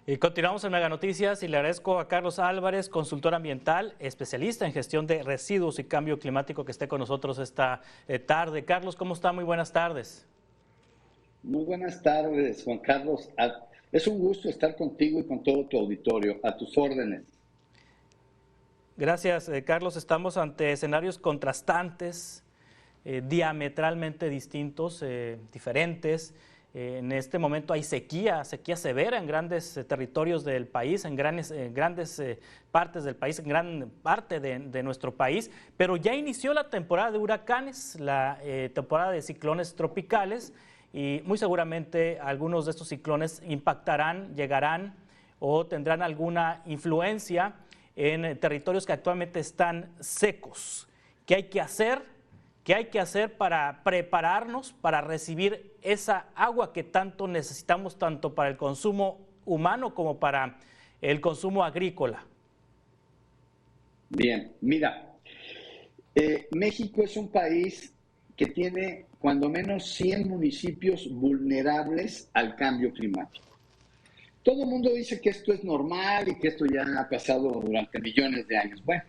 Y continuamos en Mega Noticias y le agradezco a Carlos Álvarez, consultor ambiental, especialista en gestión de residuos y cambio climático, que esté con nosotros esta tarde. Carlos, ¿cómo está? Muy buenas tardes. Muy buenas tardes, Juan Carlos. Es un gusto estar contigo y con todo tu auditorio. A tus órdenes. Gracias, Carlos. Estamos ante escenarios contrastantes, diametralmente distintos, diferentes. En este momento hay sequía severa en grandes territorios del país, en grandes partes del país, en gran parte de nuestro país, pero ya inició la temporada de huracanes, la temporada de ciclones tropicales, y muy seguramente algunos de estos ciclones impactarán, llegarán o tendrán alguna influencia en territorios que actualmente están secos. ¿Qué hay que hacer? ¿Qué hay que hacer para prepararnos para recibir esa agua que tanto necesitamos, tanto para el consumo humano como para el consumo agrícola? Bien, mira, México es un país que tiene cuando menos 100 municipios vulnerables al cambio climático. Todo el mundo dice que esto es normal y que esto ya ha pasado durante millones de años. Bueno,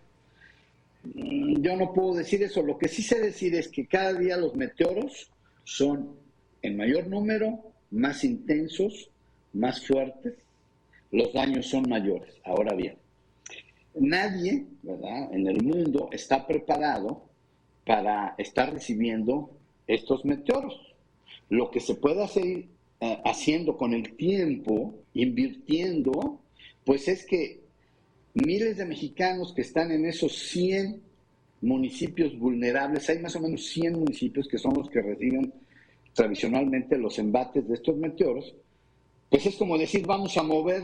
yo no puedo decir eso. Lo que sí sé decir es que cada día los meteoros son en mayor número, más intensos, más fuertes. Los daños son mayores. Ahora bien, nadie, ¿verdad?, en el mundo está preparado para estar recibiendo estos meteoros. Lo que se puede hacer haciendo con el tiempo, invirtiendo, pues es que miles de mexicanos que están en esos 100 municipios vulnerables, hay más o menos 100 municipios que son los que reciben tradicionalmente los embates de estos meteoros, pues es como decir, vamos a mover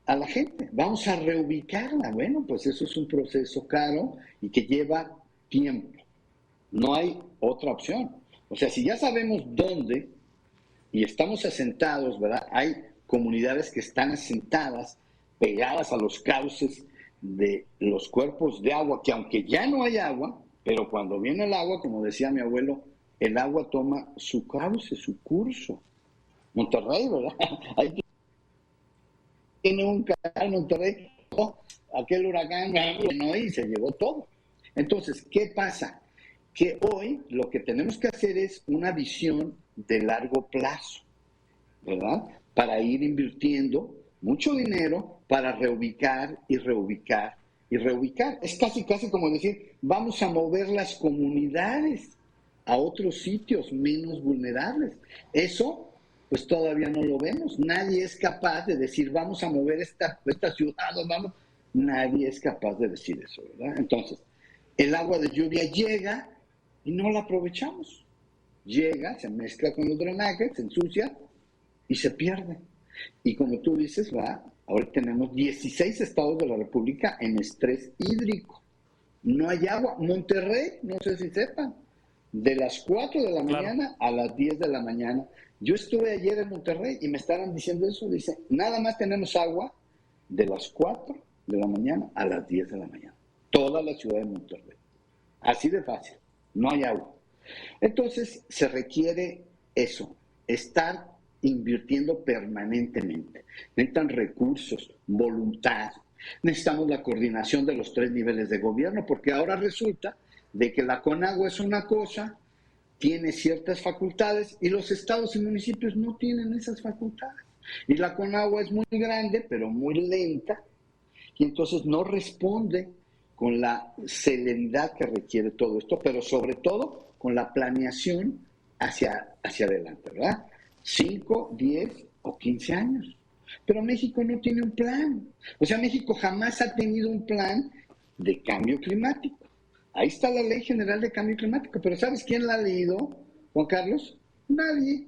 a la gente, vamos a reubicarla. Bueno, pues eso es un proceso caro y que lleva tiempo. No hay otra opción. O sea, si ya sabemos dónde y estamos asentados, ¿verdad? Hay comunidades que están asentadas, pegadas a los cauces de los cuerpos de agua, que aunque ya no hay agua, pero cuando viene el agua, como decía mi abuelo, el agua toma su cauce, su curso. Monterrey, ¿verdad? Ahí tiene un canal Monterrey, aquel huracán no, y se llevó todo. Entonces, ¿qué pasa? Que hoy lo que tenemos que hacer es una visión de largo plazo, ¿verdad? Para ir invirtiendo mucho dinero para reubicar y reubicar y reubicar. Es casi como decir, vamos a mover las comunidades a otros sitios menos vulnerables. Eso, pues todavía no lo vemos. Nadie es capaz de decir, vamos a mover esta ciudad, vamos. Nadie es capaz de decir eso, ¿verdad? Entonces, el agua de lluvia llega y no la aprovechamos. Llega, se mezcla con los drenajes, se ensucia y se pierde. Y como tú dices, ahora tenemos 16 estados de la República en estrés hídrico. No hay agua. Monterrey, no sé si sepan, de las 4 de la mañana a las 10 de la mañana. Yo estuve ayer en Monterrey y me estaban diciendo eso. Dice, nada más tenemos agua de las 4 de la mañana a las 10 de la mañana. Toda la ciudad de Monterrey. Así de fácil. No hay agua. Entonces, se requiere eso, estar invirtiendo permanentemente. Necesitan recursos, voluntad. Necesitamos la coordinación de los 3 niveles de gobierno, porque ahora resulta de que la CONAGUA es una cosa, tiene ciertas facultades, y los estados y municipios no tienen esas facultades. Y la CONAGUA es muy grande, pero muy lenta, y entonces no responde con la celeridad que requiere todo esto, pero sobre todo con la planeación hacia adelante, ¿verdad? 5, 10 o 15 años. Pero México no tiene un plan. O sea, México jamás ha tenido un plan de cambio climático. Ahí está la Ley General de Cambio Climático, pero ¿sabes quién la ha leído, Juan Carlos? Nadie.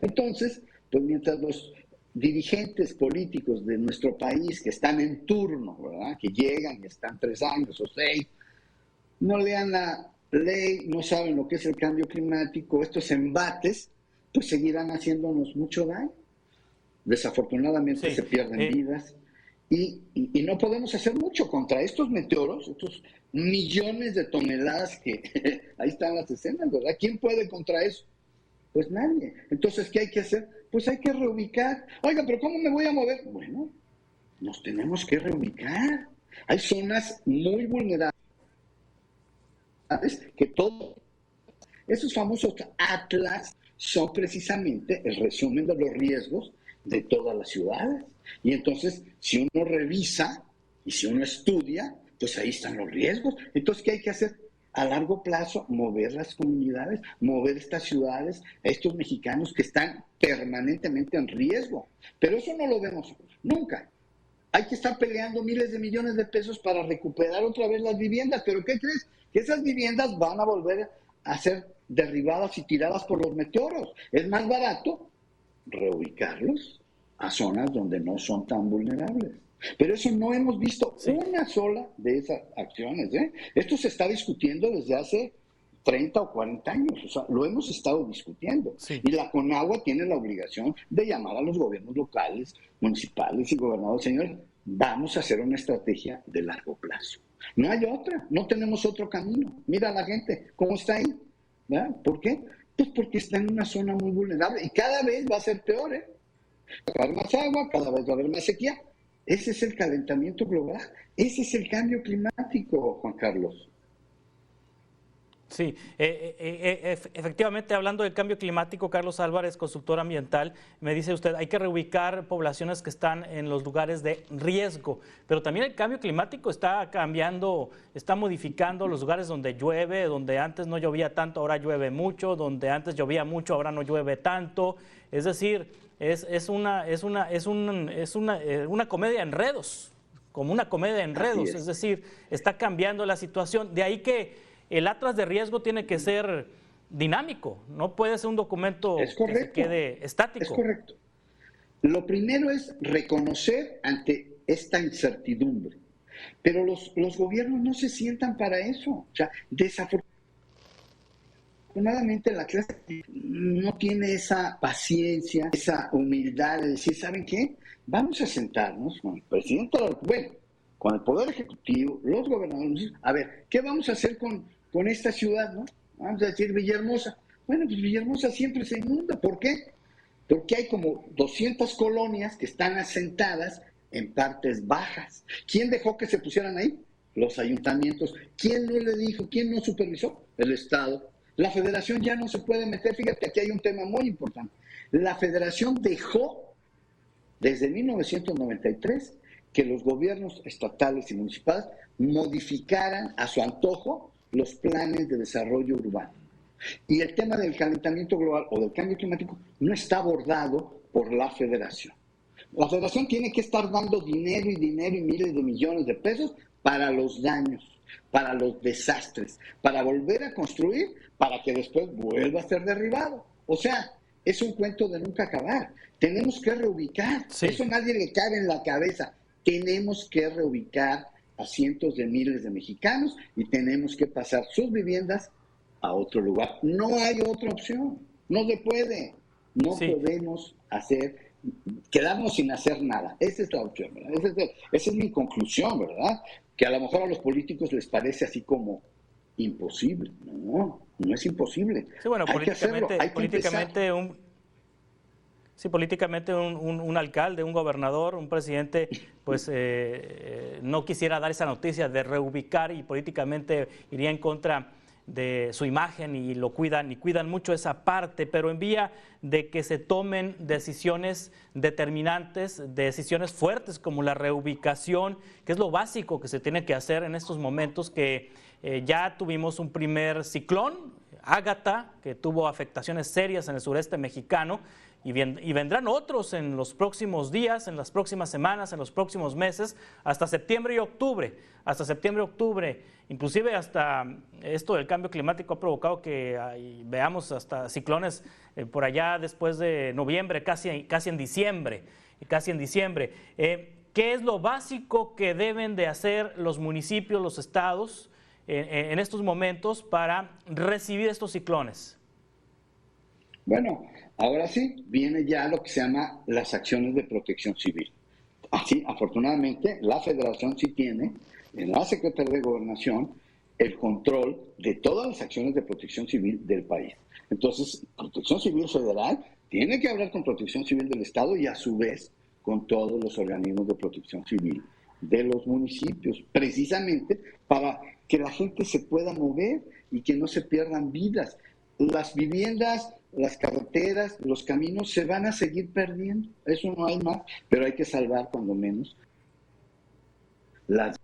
Entonces, pues mientras los dirigentes políticos de nuestro país que están en turno, ¿verdad?, que llegan y están 3 años o 6, no lean la ley, no saben lo que es el cambio climático, estos embates, pues seguirán haciéndonos mucho daño. Desafortunadamente se pierden vidas y no podemos hacer mucho contra estos meteoros, estos millones de toneladas que ahí están las escenas, ¿verdad? ¿Quién puede contra eso? Pues nadie. Entonces, ¿qué hay que hacer? pues hay que reubicar. Oiga, pero ¿cómo me voy a mover? Bueno, nos tenemos que reubicar. Hay zonas muy vulnerables que todos esos famosos atlas son precisamente el resumen de los riesgos de todas las ciudades. Y entonces, si uno revisa y si uno estudia, pues ahí están los riesgos. Entonces, ¿qué hay que hacer? A largo plazo, mover las comunidades, mover estas ciudades, a estos mexicanos que están permanentemente en riesgo. Pero eso no lo vemos nunca. Hay que estar peleando miles de millones de pesos para recuperar otra vez las viviendas. ¿Pero qué crees? Que esas viviendas van a volver a ser derribadas y tiradas por los meteoros. Es más barato reubicarlos a zonas donde no son tan vulnerables. Pero eso no hemos visto una sola de esas acciones, ¿eh? Esto se está discutiendo desde hace 30 o 40 años, o sea, lo hemos estado discutiendo. Sí. Y la CONAGUA tiene la obligación de llamar a los gobiernos locales, municipales y gobernadores, señores, vamos a hacer una estrategia de largo plazo. No hay otra, no tenemos otro camino. Mira a la gente, ¿cómo está ahí? ¿Verdad? ¿Por qué? Pues porque está en una zona muy vulnerable y cada vez va a ser peor, ¿eh? Va a haber más agua, cada vez va a haber más sequía. Ese es el calentamiento global, ese es el cambio climático, Juan Carlos. Sí, efectivamente, hablando del cambio climático, Carlos Álvarez, consultor ambiental, me dice usted, hay que reubicar poblaciones que están en los lugares de riesgo, pero también el cambio climático está cambiando, está modificando los lugares donde llueve, donde antes no llovía tanto, ahora llueve mucho, donde antes llovía mucho, ahora no llueve tanto, es decir, es una comedia de enredos, como una comedia de enredos, es decir, está cambiando la situación, de ahí que el atlas de riesgo tiene que ser dinámico, no puede ser un documento que se quede estático. Es correcto. Lo primero es reconocer ante esta incertidumbre, pero los gobiernos no se sientan para eso. O sea, desafortunadamente la clase no tiene esa paciencia, esa humildad de decir, ¿saben qué? Vamos a sentarnos con el presidente, con el Poder Ejecutivo, los gobernadores, a ver, ¿qué vamos a hacer con esta ciudad, no? Vamos a decir Villahermosa. Bueno, pues Villahermosa siempre se inunda. ¿Por qué? Porque hay como 200 colonias que están asentadas en partes bajas. ¿Quién dejó que se pusieran ahí? Los ayuntamientos. ¿Quién no le dijo? ¿Quién no supervisó? El Estado. La Federación ya no se puede meter. Fíjate, aquí hay un tema muy importante. La Federación dejó, desde 1993, que los gobiernos estatales y municipales modificaran a su antojo los planes de desarrollo urbano. Y el tema del calentamiento global o del cambio climático no está abordado por la Federación. La Federación tiene que estar dando dinero y miles de millones de pesos para los daños, para los desastres, para volver a construir, para que después vuelva a ser derribado. O sea, es un cuento de nunca acabar. Tenemos que reubicar. Sí. Eso nadie le cabe en la cabeza. Tenemos que reubicar a cientos de miles de mexicanos y tenemos que pasar sus viviendas a otro lugar. No hay otra opción, no se puede, no podemos quedarnos sin hacer nada. Esa es la opción, ¿verdad? Esa es mi conclusión, ¿verdad? Que a lo mejor a los políticos les parece así como imposible. No es imposible. Sí, bueno, políticamente un alcalde, un gobernador, un presidente, pues no quisiera dar esa noticia de reubicar y políticamente iría en contra de su imagen y cuidan mucho esa parte, pero en vía de que se tomen decisiones determinantes, decisiones fuertes como la reubicación, que es lo básico que se tiene que hacer en estos momentos que ya tuvimos un primer ciclón, Ágata, que tuvo afectaciones serias en el sureste mexicano, y vendrán otros en los próximos días, en las próximas semanas, en los próximos meses, hasta septiembre y octubre. Inclusive hasta esto del cambio climático ha provocado que veamos hasta ciclones por allá después de noviembre, casi en diciembre. ¿Qué es lo básico que deben de hacer los municipios, los estados en estos momentos para recibir estos ciclones? Bueno, ahora sí, viene ya lo que se llama las acciones de protección civil. Así, afortunadamente, la Federación sí tiene, en la Secretaría de Gobernación, el control de todas las acciones de protección civil del país. Entonces, Protección Civil Federal tiene que hablar con Protección Civil del Estado y a su vez con todos los organismos de protección civil de los municipios, precisamente para que la gente se pueda mover y que no se pierdan vidas. Las viviendas, las carreteras, los caminos se van a seguir perdiendo, eso no hay más, pero hay que salvar cuando menos. Las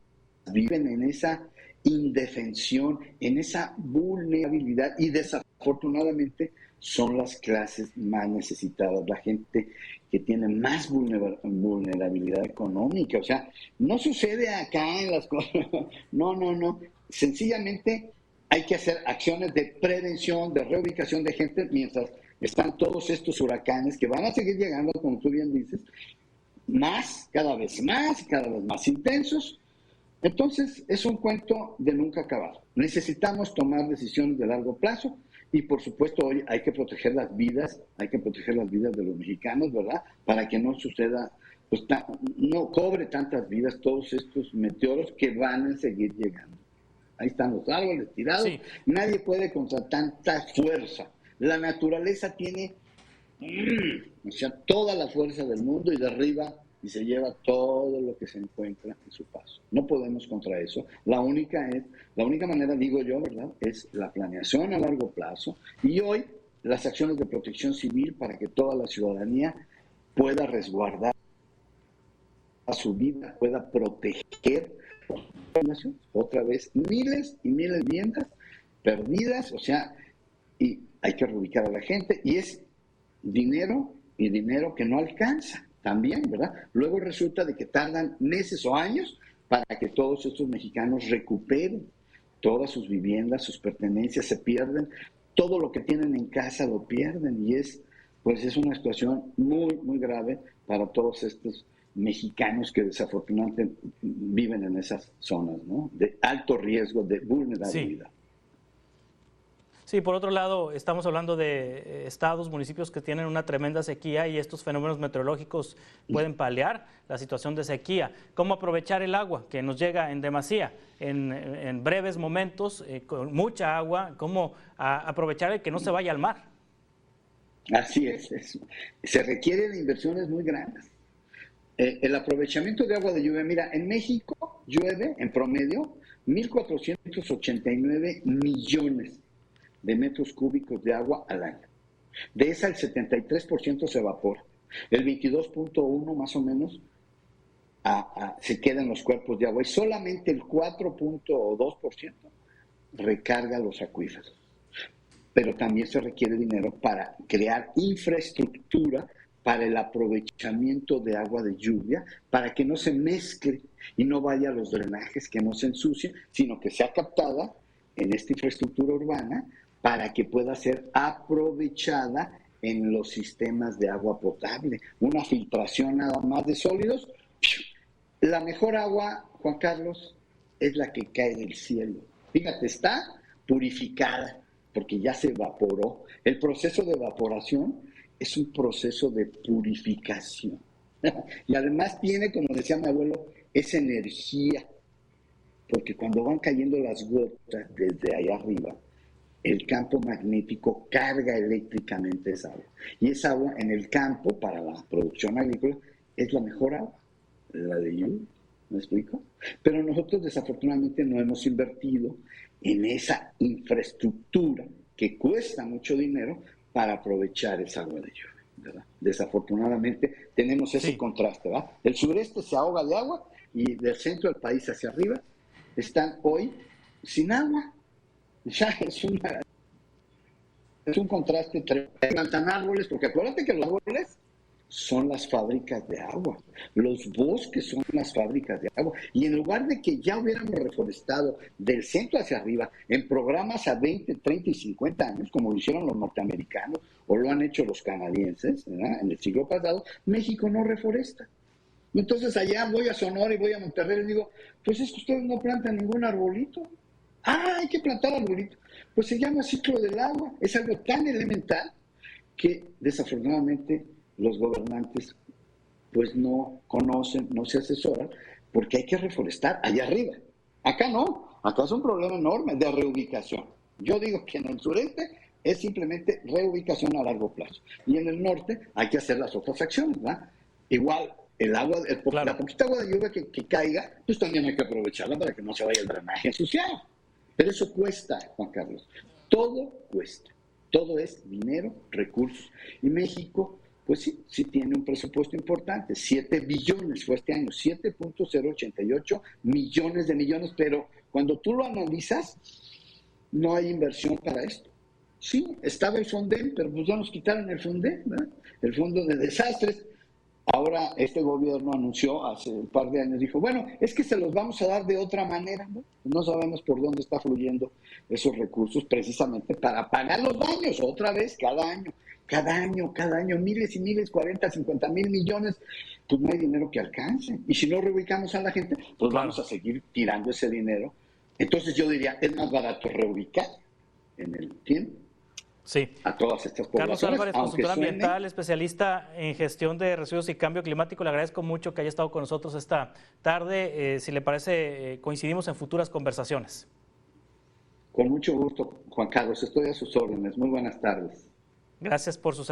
viven en esa indefensión, en esa vulnerabilidad y desafortunadamente son las clases más necesitadas, la gente que tiene más vulnerabilidad económica. O sea, no sucede acá en las cosas, no, sencillamente hay que hacer acciones de prevención, de reubicación de gente mientras están todos estos huracanes que van a seguir llegando, como tú bien dices, cada vez más intensos. Entonces, es un cuento de nunca acabar. Necesitamos tomar decisiones de largo plazo y, por supuesto, hoy hay que proteger las vidas de los mexicanos, ¿verdad? Para que no suceda, pues, no cobre tantas vidas todos estos meteoros que van a seguir llegando. Ahí están los árboles tirados. Sí. Nadie puede contra tanta fuerza. La naturaleza tiene, o sea, toda la fuerza del mundo y derriba y se lleva todo lo que se encuentra en su paso. No podemos contra eso. La única manera, digo yo, ¿verdad?, es la planeación a largo plazo y hoy las acciones de protección civil para que toda la ciudadanía pueda resguardar a su vida, pueda proteger. Otra vez, miles y miles de viviendas perdidas, o sea, y hay que reubicar a la gente y es dinero que no alcanza. También, ¿verdad? Luego resulta de que tardan meses o años para que todos estos mexicanos recuperen todas sus viviendas, sus pertenencias, se pierden, todo lo que tienen en casa lo pierden y es una situación muy, muy grave para todos estos mexicanos que desafortunadamente viven en esas zonas, ¿no?, de alto riesgo, de vulnerabilidad. Sí. Sí, por otro lado, estamos hablando de estados, municipios que tienen una tremenda sequía y estos fenómenos meteorológicos pueden paliar la situación de sequía. ¿Cómo aprovechar el agua que nos llega en demasía, en breves momentos, con mucha agua? ¿Cómo aprovechar el que no se vaya al mar? Así es. Se requieren inversiones muy grandes. El aprovechamiento de agua de lluvia, mira, en México llueve en promedio 1.489 millones de metros cúbicos de agua al año. De esa el 73% se evapora. El 22.1 más o menos se queda en los cuerpos de agua y solamente el 4.2% recarga los acuíferos. Pero también se requiere dinero para crear infraestructura para el aprovechamiento de agua de lluvia, para que no se mezcle y no vaya a los drenajes, que no se ensucien, sino que sea captada en esta infraestructura urbana para que pueda ser aprovechada en los sistemas de agua potable. Una filtración nada más de sólidos. La mejor agua, Juan Carlos, es la que cae del cielo. Fíjate, está purificada porque ya se evaporó. El proceso de evaporación es un proceso de purificación. Y además tiene, como decía mi abuelo, esa energía, porque cuando van cayendo las gotas desde allá arriba, el campo magnético carga eléctricamente esa agua. Y esa agua en el campo, para la producción agrícola, es la mejor agua, la de lluvia. ¿Me explico? Pero nosotros desafortunadamente no hemos invertido en esa infraestructura que cuesta mucho dinero para aprovechar esa agua de lluvia, ¿verdad? Desafortunadamente tenemos ese contraste, ¿verdad? El sureste se ahoga de agua y del centro del país hacia arriba están hoy sin agua. Ya es un contraste tremendo. Plantan árboles, porque acuérdate que los árboles son las fábricas de agua, los bosques son las fábricas de agua, y en lugar de que ya hubiéramos reforestado del centro hacia arriba en programas a 20, 30 y 50 años, como lo hicieron los norteamericanos o lo han hecho los canadienses, ¿verdad?, en el siglo pasado, México no reforesta. Entonces allá voy a Sonora y voy a Monterrey y digo, pues es que ustedes no plantan ningún arbolito. Hay que plantar arbolitos. Pues se llama ciclo del agua, es algo tan elemental que desafortunadamente los gobernantes pues no conocen, no se asesoran, porque hay que reforestar allá arriba. Acá no, acá es un problema enorme de reubicación. Yo digo que en el sureste es simplemente reubicación a largo plazo. Y en el norte hay que hacer las otras acciones, ¿verdad? Igual, el agua, la poquita agua de lluvia que caiga, pues también hay que aprovecharla para que no se vaya el drenaje ensuciado. Pero eso cuesta, Juan Carlos. Todo cuesta. Todo es dinero, recursos. Y México, pues sí tiene un presupuesto importante. 7 billones fue este año, 7.088 millones, pero cuando tú lo analizas, no hay inversión para esto. Sí, estaba el Fonden, pero pues ya nos quitaron el Fonden, ¿verdad? El Fondo de Desastres. Ahora este gobierno anunció hace un par de años, dijo, bueno, es que se los vamos a dar de otra manera, ¿no? No sabemos por dónde está fluyendo esos recursos precisamente para pagar los daños otra vez cada año, miles y miles, 40, 50 mil millones, pues no hay dinero que alcance. Y si no reubicamos a la gente, pues vamos a seguir tirando ese dinero. Entonces yo diría, es más barato reubicar en el tiempo. Sí. A todas estas poblaciones. Carlos Álvarez, consultor ambiental, especialista en gestión de residuos y cambio climático. Le agradezco mucho que haya estado con nosotros esta tarde. Si le parece, coincidimos en futuras conversaciones. Con mucho gusto, Juan Carlos. Estoy a sus órdenes. Muy buenas tardes. Gracias por su